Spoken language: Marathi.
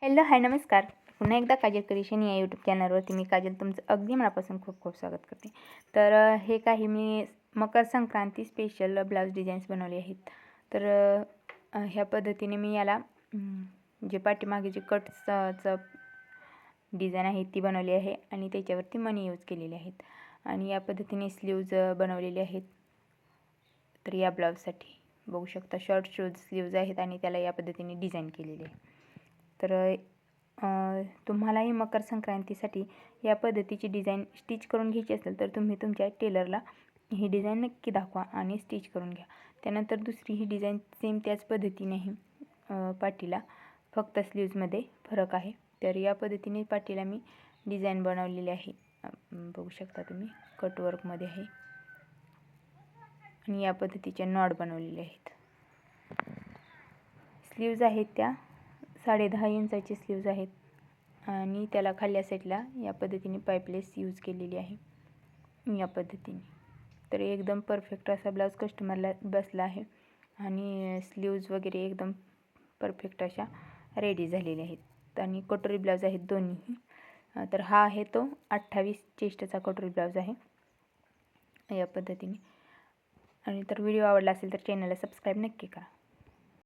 हॅलो हाय नमस्कार. पुन्हा एकदा काजल क्रिएशन या यूट्यूब चॅनलवरती मी काजल तुमचं अगदी मनापासून खूप खूप स्वागत करते. तर हे काही मी Makar Sankranti special blouse designs बनवले आहेत. तर ह्या पद्धतीने मी याला जे पाठीमागे जे कट्सचं डिझाईन आहे ती बनवली आहे आणि त्याच्यावरती मणी यूज केलेले आहेत आणि या पद्धतीने स्लीव्ज बनवलेले आहेत. तर या ब्लाऊजसाठी बघू शकता शॉर्ट स्लीव्ज आहेत आणि त्याला या पद्धतीने डिझाईन केलेली आहे. तर तुम्हालाही मकर संक्रांतीसाठी या पद्धतीची डिझाईन स्टिच करून घ्यायची असेल तर तुम्ही तुमच्या टेलरला ही डिझाईन नक्की दाखवा आणि स्टिच करून घ्या. त्यानंतर दुसरी ही डिझाईन सेम त्याच पद्धतीनेही पाठीला फक्त स्लीव्जमध्ये फरक आहे. तर या पद्धतीने पाठीला मी डिझाईन बनवलेली आहे. बघू शकता तुम्ही कटवर्कमध्ये आहे आणि या पद्धतीचे नॉट बनवलेले आहेत. स्लीव्ज आहेत त्या 10.5 इंचाची स्लीव्ज आहेत आणि त्याला खाल्ल्या साईडला या पद्धतीने पाईपलेस यूज केलेली आहे या पद्धतीने. तर एकदम परफेक्ट असा ब्लाऊज कस्टमरला बसला आहे आणि स्लीव्ज वगैरे एकदम परफेक्ट अशा रेडी झालेल्या आहेत आणि कटोरी ब्लाऊज आहेत दोन्हीही. तर हा आहे तो 28 चेस्टचा कटोरी ब्लाऊज आहे या पद्धतीने. आणि तर व्हिडिओ आवडला असेल तर चॅनलला सबस्क्राईब नक्की करा.